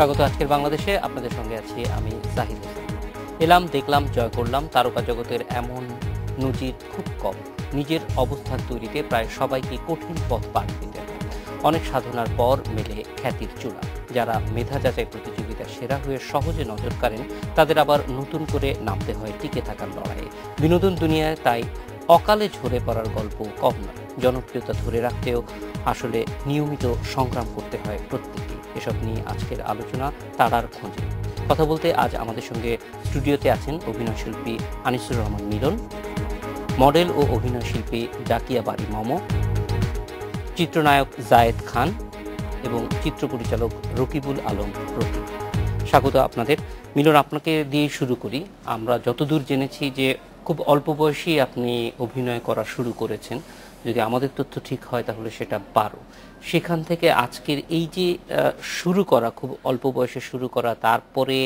স্বাগত আজকের বাংলাদেশে। আপনাদের সঙ্গে আছি আমি জাহিদ হোসেন। এলাম, দেখলাম, জয় করলাম। তারকা জগতের এমন নজির খুব কম। নিজের অবস্থান তৈরিতে প্রায় সবাইকে কঠিন পথ পার দিতে হয়। অনেক সাধনার পর মেলে খ্যাতির চূড়া। যারা মেধা যাচাই প্রতিযোগিতা সেরা হয়ে সহজে নজর কাড়েন, তাদের আবার নতুন করে নামতে হয় টিকে থাকার লড়াইয়ে। বিনোদন দুনিয়ায় তাই অকালে ঝরে পড়ার গল্প কম নয়। জনপ্রিয়তা ধরে রাখতেও আসলে নিয়মিত সংগ্রাম করতে হয় প্রত্যেককে। এসব নিয়ে আজকের আলোচনা তারার খোঁজে। কথা বলতে আজ আমাদের সঙ্গে স্টুডিওতে আছেন অভিনয়শিল্পী আনিসুর রহমান মিলন, মডেল ও অভিনয়শিল্পী জাকিয়া বারি মম, চিত্রনায়ক জায়েদ খান এবং চিত্র পরিচালক রকিবুল আলম রকিব। স্বাগত আপনাদের। মিলন, আপনাকে দিয়ে শুরু করি। আমরা যতদূর জেনেছি যে খুব অল্প বয়সেই আপনি অভিনয় করা শুরু করেছেন, যদি আমাদের তথ্য ঠিক হয় তাহলে সেটা 12। সেখান থেকে আজকের এই যে শুরু করা, খুব অল্প বয়সে শুরু করা, তারপরে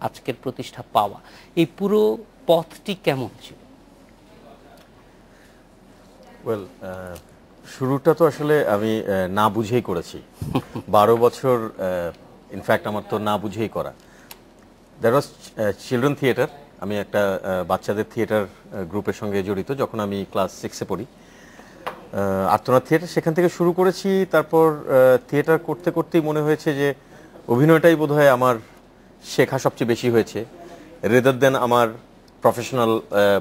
আজকের প্রতিষ্ঠা পাওয়া, এই পুরো পথটি কেমন ছিল? ওয়েল, শুরুটা তো আসলে আমি না বুঝেই করেছি। 12 বছর ইনফ্যাক্ট আমার তো না বুঝেই করা। That was children theatre. আমি একটা বাচ্চাদের থিয়েটার গ্রুপের সঙ্গে জড়িত যখন আমি ক্লাস 6-এ পড়ি। আর্তনাদ থিয়েটার, সেখান থেকে শুরু করেছি। তারপর থিয়েটার করতে করতেই মনে হয়েছে যে অভিনয়টাই বোধহয় আমার শেখা সবচেয়ে বেশি হয়েছে, রেদার দেন আমার প্রফেশনাল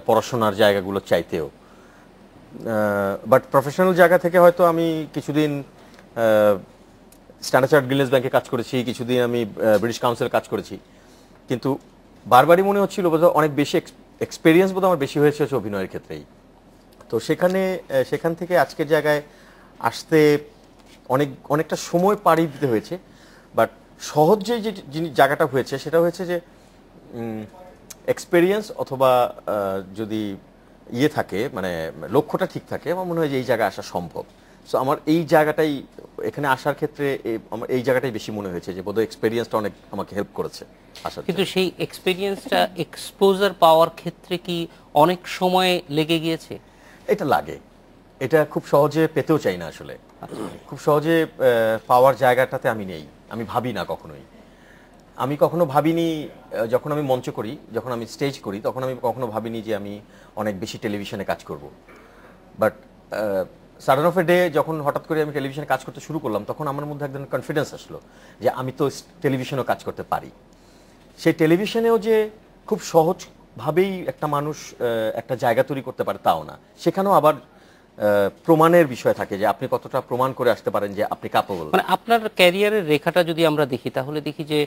পড়াশোনার জায়গাগুলো চাইতেও। বাট প্রফেশনাল জায়গা থেকে হয়তো আমি কিছুদিন স্ট্যান্ডার্ড চার্টার্ড গিনেস ব্যাংকে কাজ করেছি, কিছুদিন আমি ব্রিটিশ কাউন্সিলে কাজ করেছি, কিন্তু বারবারই মনে হচ্ছিল বোধহয় অনেক বেশি এক্সপিরিয়েন্স বোধহয় আমার বেশি হয়েছে অভিনয়ের ক্ষেত্রেই। তো সেখান থেকে আজকের জায়গায় আসতে অনেকটা সময় পাড়ি দিতে হয়েছে। বাট সহজে যে জায়গাটা হয়েছে সেটা হয়েছে যে এক্সপিরিয়েন্স অথবা যদি থাকে, মানে লক্ষ্যটা ঠিক থাকে, আমার মনে হয় যে এই জায়গায় আসা সম্ভব। সো আমার এই জায়গাটাই, এখানে আসার ক্ষেত্রে আমার এই জায়গাটাই বেশি মনে হয়েছে যে বোধহয় এক্সপিরিয়েন্সটা অনেক আমাকে হেল্প করেছে আসার। কিন্তু সেই এক্সপিরিয়েন্সটা এক্সপোজার পাওয়ার ক্ষেত্রে কি অনেক সময় লেগে গিয়েছে? এটা লাগে, এটা খুব সহজে পেতেও চাই না আসলে। খুব সহজে পাওয়ার জায়গাটাতে আমি নেই, আমি ভাবি না কখনোই। আমি কখনো ভাবিনি, যখন আমি মঞ্চ করি, যখন আমি স্টেজ করি, তখন আমি কখনো ভাবিনি যে আমি অনেক বেশি টেলিভিশনে কাজ করব। But sudden of a day যখন হঠাৎ করে আমি টেলিভিশনে কাজ করতে শুরু করলাম, তখন আমার মধ্যে একদম কনফিডেন্স আসলো যে আমি তো টেলিভিশনেও কাজ করতে পারি। সেই টেলিভিশনেও যে খুব সহজভাবেই একটা মানুষ একটা জায়গা তৈরি করতে পারে তাও না, সেখানেও আবার প্রমাণের বিষয় থাকে যে আপনি কতটা প্রমাণ করে আসতে পারেন যে আপনি ক্যাপেবল। মানে আপনার ক্যারিয়ারের রেখাটা যদি আমরা দেখি, তাহলে দেখি যে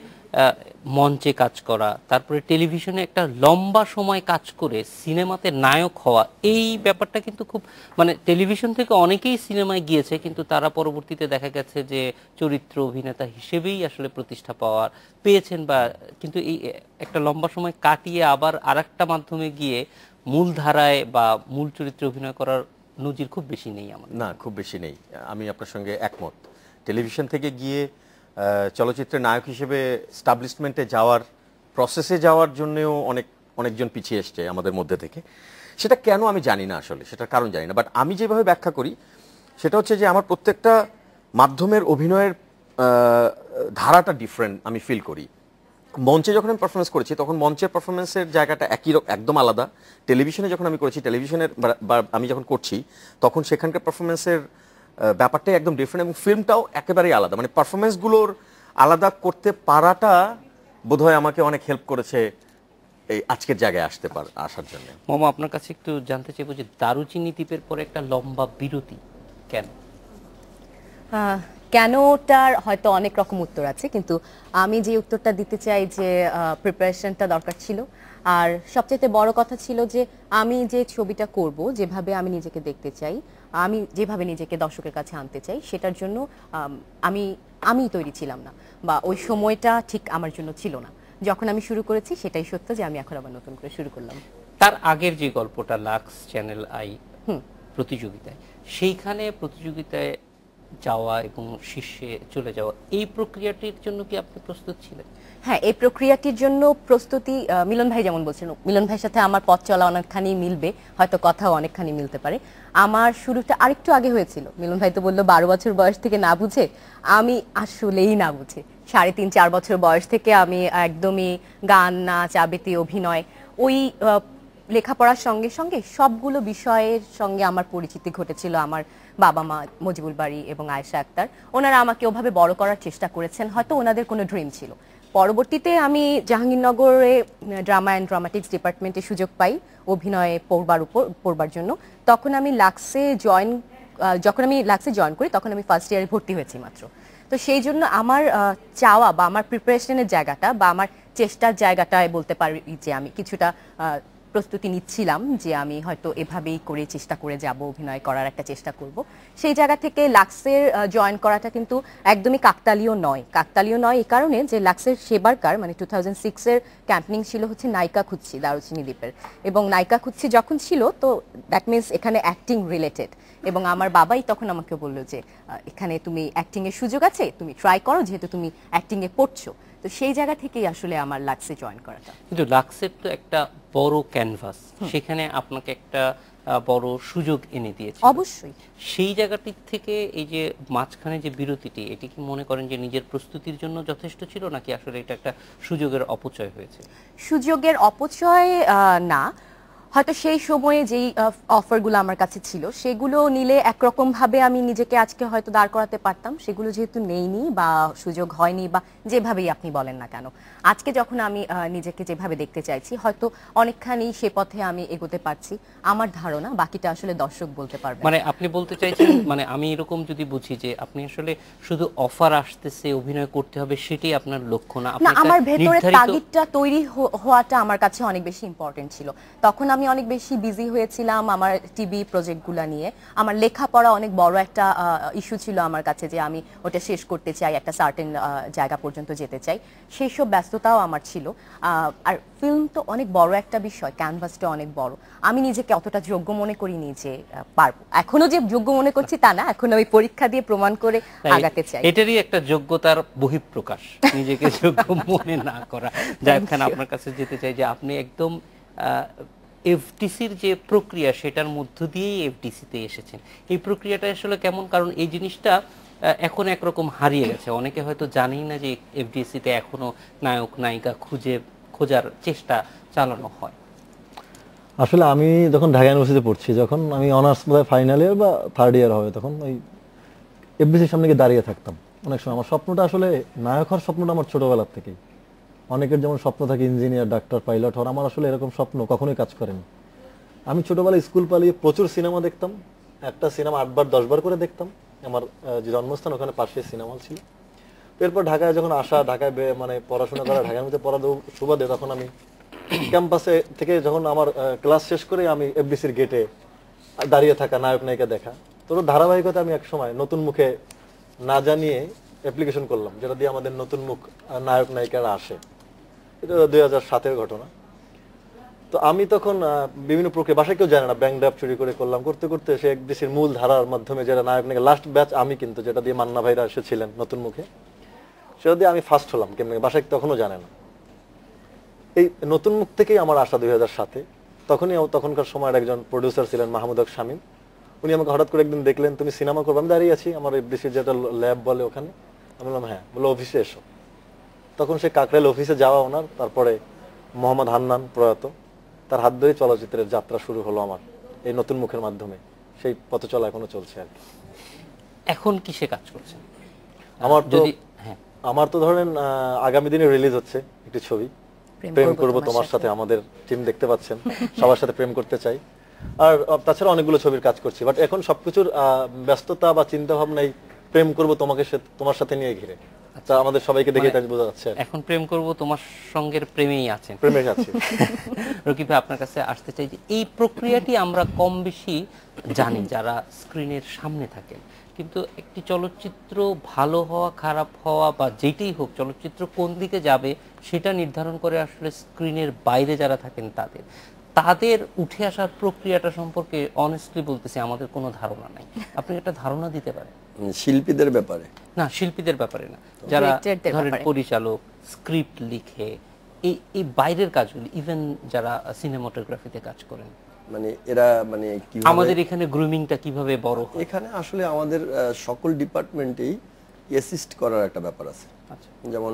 মঞ্চে কাজ করা, তারপরে টেলিভিশনে একটা লম্বা সময় কাজ করে সিনেমাতে নায়ক হওয়া, এই ব্যাপারটা কিন্তু খুব, মানে টেলিভিশন থেকে অনেকেই সিনেমায় গিয়েছে, কিন্তু তারা পরবর্তীতে দেখা গেছে যে চরিত্র অভিনেতা হিসেবেই আসলে প্রতিষ্ঠা পেয়েছেন, বা কিন্তু এই একটা লম্বা সময় কাটিয়ে আবার আরেকটা মাধ্যমে গিয়ে মূল ধারায় বা মূল চরিত্রে অভিনয় করার নজির খুব বেশি নেই আমার। না, খুব বেশি নেই, আমি আপনার সঙ্গে একমত। টেলিভিশন থেকে গিয়ে চলচ্চিত্রের নায়ক হিসেবে স্টাবলিশমেন্টে যাওয়ার, প্রসেসে যাওয়ার জন্যও অনেকজন পিছিয়ে এসছে আমাদের মধ্যে থেকে। সেটা কেন আমি জানি না, আসলে সেটার কারণ জানি না। বাট আমি যেভাবে ব্যাখ্যা করি সেটা হচ্ছে যে আমার প্রত্যেকটা মাধ্যমের অভিনয়ের ধারাটা ডিফারেন্ট আমি ফিল করি। মঞ্চে যখন আমি পারফরমেন্স করেছি তখন মঞ্চের পারফরমেন্সের জায়গাটা একদম আলাদা। টেলিভিশনে যখন আমি করেছি, টেলিভিশনের বা আমি যখন করছি তখন সেখানকার পারফরমেন্সের ব্যাপারটাই একদম ডিফারেন্ট, এবং ফিল্মটাও একেবারেই আলাদা। মানে পারফরমেন্সগুলোর আলাদা করতে পারাটা বোধহয় আমাকে অনেক হেল্প করেছে এই আজকের জায়গায় আসার জন্য। মামা, আপনার কাছে একটু জানতে চাইবো যে দারুচিনি দ্বীপের পরে একটা লম্বা বিরতি কেন? কেনটার হয়তো অনেক রকম উত্তর আছে, কিন্তু আমি যে উত্তরটা দিতে চাই যে প্রিপারেশনটা দরকার ছিল। আর সবচেয়ে বড় কথা ছিল যে আমি যে ছবিটা করব, যেভাবে আমি নিজেকে দেখতে চাই, আমি যেভাবে নিজেকে দর্শকের কাছে আনতে চাই, সেটার জন্য আমি তৈরি ছিলাম না, বা ওই সময়টা ঠিক আমার জন্য ছিল না। যখন আমি শুরু করেছি সেটাই সত্য যে আমি এখন আবার নতুন করে শুরু করলাম। তার আগের যে গল্পটা লাক্স চ্যানেল আই প্রতিযোগিতায়, সেইখানে প্রতিযোগিতায় যাওয়া এবং শীর্ষে চলে যাওয়া, এই প্রক্রিয়াটির জন্য কি আপনি প্রস্তুত ছিলেন? হ্যাঁ, এই প্রক্রিয়াটির জন্য প্রস্তুতি, মিলন ভাই যেমন বলছেন, মিলন ভাইয়ের সাথে আমার পথ চলা অনেকখানি মিলবে, হয়তো কথাও অনেকখানি মিলতে পারে। আমার শুরুটা আরেকটু আগে হয়েছিল। মিলন ভাই তো বললো 12 বছর বয়স থেকে না বুঝে, আমি আসলেই না বুঝে 3.5-4 বছর বয়স থেকে আমি একদমই গান, নাচ, আবৃত্তি, অভিনয়, ওই লেখাপড়ার সঙ্গে সঙ্গে সবগুলো বিষয়ের সঙ্গে আমার পরিচিতি ঘটেছিল আমার বাবা মা মুজিবুল বাড়ি এবং আয়েশা আক্তার। ওনারা আমাকে ওভাবে বড় করার চেষ্টা করেছেন, হয়তো ওনাদের কোনো ড্রিম ছিল। পরবর্তীতে আমি জাহাঙ্গীরনগরে ড্রামা অ্যান্ড ড্রামাটিক্স ডিপার্টমেন্টে সুযোগ পাই অভিনয়ে পড়বার জন্য। তখন আমি যখন আমি লাক্সে জয়েন করি তখন আমি ফার্স্ট ইয়ারে ভর্তি হয়েছি মাত্র। তো সেই জন্য আমার চাওয়া বা আমার প্রিপারেশনের জায়গাটা বা আমার চেষ্টার জায়গাটায় বলতে পারি যে আমি কিছুটা প্রস্তুতি নিচ্ছিলাম যে আমি হয়তো এভাবেই করে চেষ্টা করে যাব, অভিনয় করার একটা চেষ্টা করব। সেই জায়গা থেকে লাক্সের জয়েন করাটা কিন্তু একদমই কাকতালীয় নয় এই কারণে যে লাক্সের সেবারকার মানে 2006-এর ক্যাম্পেনিং ছিল হচ্ছে নায়িকা খুঁজছি দারুচিনি দ্বীপের, এবং নায়িকা খুঁজছি যখন ছিল তো দ্যাট মিনস এখানে অ্যাক্টিং রিলেটেড। এবং আমার বাবাই তখন আমাকে বললো যে এখানে তুমি অ্যাক্টিং এর সুযোগ আছে, তুমি ট্রাই করো, যেহেতু তুমি অ্যাক্টিং এ পড়ছো। তো সেই জায়গা থেকেই আসলে আমার লাক্সে জয়েন করাটা। কিন্তু লাক্সের তো একটা বড় ক্যানভাস, সেখানে আপনাকে একটা বড় সুযোগ এনে দিয়েছে অবশ্যই। সেই জায়গাটির থেকে এই যে মাঝখানে যে বিরতিটি, এটি কি মনে করেন যে নিজের প্রস্তুতির জন্য যথেষ্ট ছিল, নাকি আসলে এটা একটা সুযোগের অপচয় হয়েছে? সুযোগের অপচয় না, হয়তো সেই সময়ে যেই অফারগুলো আমার কাছে ছিল সেগুলো নিলে একরকম ভাবে আমি নিজেকে আজকে হয়তো দাঁড় করাতে পারতাম। সেগুলো যেহেতু নেইনি বা সুযোগ হয়নি বা যেভাবেই আপনি বলেন না কেন, আজকে যখন আমি নিজেকে যেভাবে দেখতে চাইছি হয়তো অনেকখানি সে পথে আমি এগোতে পারছি। আমার ধারণা বাকিটা আসলে দর্শক বলতে পারবে। মানে আপনি বলতে চাইছেন, মানে আমি এরকম যদি বুঝি যে আপনি আসলে শুধু অফার আসতেছে অভিনয় করতে হবে সেটাই আপনার লক্ষ্য না, না, আমার ভেতরে তাগিদটা তৈরি হওয়াটা আমার কাছে অনেক বেশি ইম্পর্টেন্ট ছিল। তখন আমি অনেক বেশি বিজি হয়েছিলাম আমার টিভি প্রজেক্টগুলো নিয়ে। আমার লেখাপড়া অনেক বড় একটা ইস্যু ছিল আমার কাছে, যে আমি ওটা শেষ করতে চাই, একটা সার্টেন জায়গা পর্যন্ত যেতে চাই। সেই সব ব্যস্ততাও আমার ছিল। আর ফিল্ম তো অনেক বড় একটা বিষয়, ক্যানভাসটা অনেক বড়। আমি নিজেকে অতটা যোগ্য মনে করিনি যে পারবো। এখনো যে যোগ্য মনে করছি তা না, এখন আমি পরীক্ষা দিয়ে প্রমাণ করে আগাতে চাই। এটারই একটা যোগ্যতার বহিঃপ্রকাশ, নিজেকে যোগ্য মনে না করা। যাই হোক, আপনার কাছে যেতে চাই যে আপনি একদম এফডিসির যে প্রক্রিয়া সেটার মধ্য দিয়েই এফডিসিতে এসেছেন। এই প্রক্রিয়াটা আসলে কেমন? কারণ এই জিনিসটা এখন একরকম হারিয়ে গেছে, অনেকে হয়তো জানেই না যে এফডিসিতে এখনো নায়ক নায়িকা খোঁজার চেষ্টা চালানো হয়। আসলে আমি যখন ঢাকা ইউনিভার্সিটিতে পড়ছি, যখন আমি অনার্স বোধহয় ফাইনাল ইয়ার বা থার্ড ইয়ার হবে, তখন ওই এফডিসির সামনে গিয়ে দাঁড়িয়ে থাকতাম অনেক সময়। আমার স্বপ্নটা আসলে নায়ক হওয়ার স্বপ্নটা আমার ছোটবেলার থেকেই। অনেকের যেমন স্বপ্ন থাকে ইঞ্জিনিয়ার, ডাক্তার, পাইলট হওয়ার, আমার আসলে এরকম স্বপ্ন কখনোই কাজ করেনি। আমি ছোটবেলায় স্কুল পালিয়ে প্রচুর সিনেমা দেখতাম, একটা সিনেমা 8 বার 10 বার করে দেখতাম। আমার যে জন্মস্থান ওখানে পাশে সিনেমা হল ছিল। এরপর ঢাকায় যখন আসা, ঢাকায় মানে পড়াশোনা করা, ঢাকার মধ্যে পড়া সুবাদে তখন আমি ক্যাম্পাসে থেকে যখন আমার ক্লাস শেষ করে আমি এফডিসির গেটে দাঁড়িয়ে থাকা, নায়ক নায়িকা দেখা। তো ধারাবাহিকতা আমি এক সময় নতুন মুখে না জানিয়ে অ্যাপ্লিকেশন করলাম, যেটা দিয়ে আমাদের নতুন মুখ নায়ক নায়িকারা আসে। এটা 2007-এর ঘটনা। তো আমি তখন বিভিন্ন প্রক্রিয়া, বাসায় কেউ জানে না, ব্যাংক ড্রাফট চুরি করে করতে করতে সে এফডিসির মূল ধারার মাধ্যমে যেটা নায়ক নায়িকা লাস্ট ব্যাচ আমি, কিন্তু যেটা দিয়ে মান্না ভাইরা এসেছিলেন নতুন মুখে, সেটা দিয়ে আমি ফার্স্ট হলাম। কেমন বাসায় তখনও জানে না। এই নতুন মুখ থেকেই আমার আসা 2007-এ। তখনকার সময়ের একজন প্রডিউসার ছিলেন মাহমুদ হক শামীম। উনি আমাকে হঠাৎ করে একদিন দেখলেন, তুমি সিনেমা করবে? আমি দাঁড়িয়ে আছি আমার এফডিসির যেটা ল্যাব বলে ওখানে। আমি বললাম হ্যাঁ। বলে অফিসে এসো। তখন সে কাকরাইল অফিসে যাওয়া ওনার, তারপরে মোহাম্মদ হান্নান প্রয়াত, তার হাত ধরে চলচ্চিত্রের যাত্রা শুরু হলো আমার এই নতুন মুখের মাধ্যমে। সেই পথ চলা এখনো চলছে আর কি। এখন কিসে কাজ করছেন? আমার তো ধরেন আগামী দিনে রিলিজ হচ্ছে একটি ছবি, প্রেম করব তোমার সাথে। আমাদের টিম দেখতে পাচ্ছেন, সবার সাথে প্রেম করতে চাই। আর তাছাড়া অনেকগুলো ছবির কাজ করছি, বাট এখন সবকিছুর ব্যস্ততা বা চিন্তা ভাবনাই প্রেম করব তোমার সাথে নিয়ে ঘিরে। আচ্ছা, আমাদের সবাইকে দেখে তাই বোঝা যাচ্ছে এখন প্রেম করব তোমার সঙ্গের প্রেমেই আছেন। প্রেমে আছি। রকিব ভাই, আপনার কাছে আসতে চাই যে এই প্রক্রিয়াটি আমরা কম বেশি জানি যারা স্ক্রিনের সামনে থাকেন, কিন্তু একটি চলচ্চিত্র ভালো হওয়া খারাপ হওয়া বা যেটাই হোক, চলচ্চিত্র কোন দিকে যাবে সেটা নির্ধারণ করে আসলে স্ক্রিনের বাইরে যারা থাকেন তাদের। তাদের উঠে আসার প্রক্রিয়াটা সম্পর্কে অনেস্টলি বলতেছি আমাদের কোনো ধারণা নাই। আপনি একটা ধারণা দিতে পারেন? শিল্পীদের ব্যাপারে না, শিল্পীদের ব্যাপারে না, যারা Creator-দের ধরেন ব্যাপারে। পরিচালক, স্ক্রিপ্ট লিখে, এই বাইরের কাজগুলো, ইভেন যারা সিনেমাটোগ্রাফিতে কাজ করেন, মানে এরা মানে কি আমাদের এখানে গ্রুমিংটা কিভাবে বড় হয়? এখানে আসলে আমাদের সকল ডিপার্টমেন্টেই অ্যাসিস্ট করার একটা ব্যাপার আছে। আচ্ছা। যেমন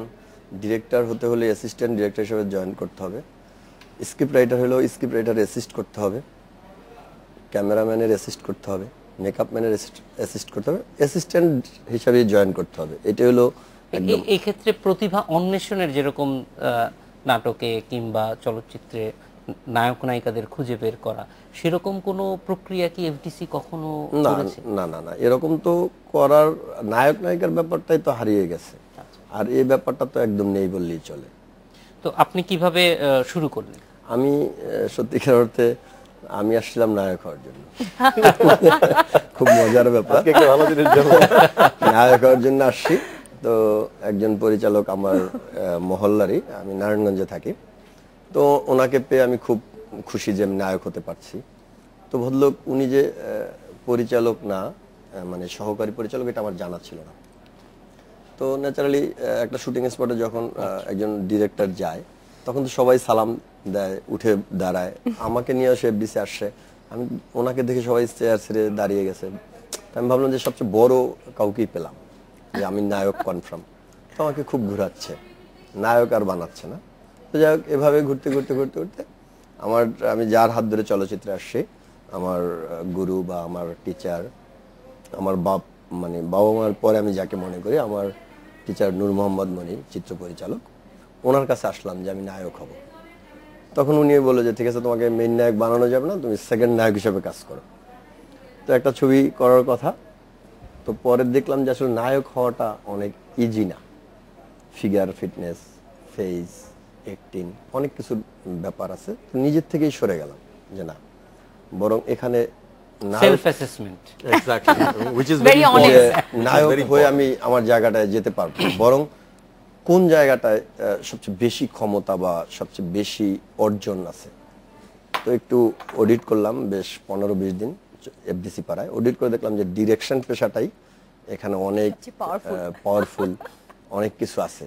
ডিরেক্টর হতে হলে অ্যাসিস্ট্যান্ট ডিরেক্টর হিসেবে জয়েন করতে হবে, স্ক্রিপ্ট রাইটার হলেও স্ক্রিপ্ট রাইটার অ্যাসিস্ট করতে হবে, ক্যামেরাম্যানের অ্যাসিস্ট করতে হবে, মেকআপ ম্যানের অ্যাসিস্ট করতে হবে, অ্যাসিস্ট্যান্ট হিসাবে জয়েন করতে হবে। এটা হলো একদম এই ক্ষেত্রে প্রতিভা অন্বেষণের যেরকম নাটকে কিংবা চলচ্চিত্রে নায়ক নায়িকাদের খুঁজে বের করা, সেরকম কোনো প্রক্রিয়া কি এফডিসি কখনো না করেছে? না না না এরকম তো করার, নায়ক নায়িকার ব্যাপারটাই তো হারিয়ে গেছে, আর এই ব্যাপারটা তো একদম নেই বললেই চলে। তো আপনি কিভাবে শুরু করলেন? আমি সত্যিকার অর্থে আমি আসছিলাম নায়ক হওয়ার জন্য। খুব মজার ব্যাপার, একটা ভালো দিনের জন্য নায়ক হওয়ার জন্য আসছি। তো একজন পরিচালক আমার মহল্লারই, আমি নারায়ণগঞ্জে থাকি, তো ওনাকে পেয়ে আমি খুব খুশি যে আমি নায়ক হতে পারছি। তো ভদ্রলোক উনি যে পরিচালক না, মানে সহকারী পরিচালক, এটা আমার জানা ছিল না। তো ন্যাচারালি একটা শুটিং স্পটে যখন একজন ডিরেক্টর যায়, তখন তো সবাই সালাম দেয়, উঠে দাঁড়ায়। আমাকে নিয়ে সে এফডিসি আসছে, আমি ওনাকে দেখে সবাই চেয়ার ছেড়ে দাঁড়িয়ে গেছে। তো আমি ভাবলাম যে সবচেয়ে বড় কাউকেই পেলাম, যে আমি নায়ক কনফার্ম। তো আমাকে খুব ঘোরাচ্ছে, নায়ক আর বানাচ্ছে না। তো যাই হোক, এভাবে ঘুরতে ঘুরতে ঘুরতে ঘুরতে আমি যার হাত ধরে চলচ্চিত্রে আসছি, আমার গুরু বা আমার টিচার, আমার মানে বাবা মার পরে আমি যাকে মনে করি, আমার টিচার নূর মোহাম্মদ মনি, চিত্র পরিচালক, ওনার কাছে আসলাম যে আমি নায়ক হব। তখন উনি বললো যে ঠিক আছে, তোমাকে মেইন নায়ক বানানো যাবে না, তুমি সেকেন্ড নায়ক হিসেবে কাজ করো। তো একটা ছবি করার কথা, তো পরে দেখলাম যে আসলে নায়ক হওয়াটা অনেক ইজি না। ফিগার, ফিটনেস, ফেস, অ্যাক্টিং, অনেক কিছুর ব্যাপার আছে। তো নিজের থেকেই সরে গেলাম যে না, বরং এখানে self assessment. Exactly, which is Very very honest. যে নায়ক হয়ে আমি আমার জায়গাটায় যেতে পারবো, বরং কোন জায়গাটায় সবচেয়ে বেশি ক্ষমতা বা সবচেয়ে বেশি অর্জন আছে। তো একটু অডিট করলাম বেশ 15-20 দিন এফডিসি পাড়ায়। অডিট করে দেখলাম যে ডিরেকশন পেশাটাই এখানে অনেক সবচেয়ে powerful। পাওয়ারফুল, অনেক কিছু আছে।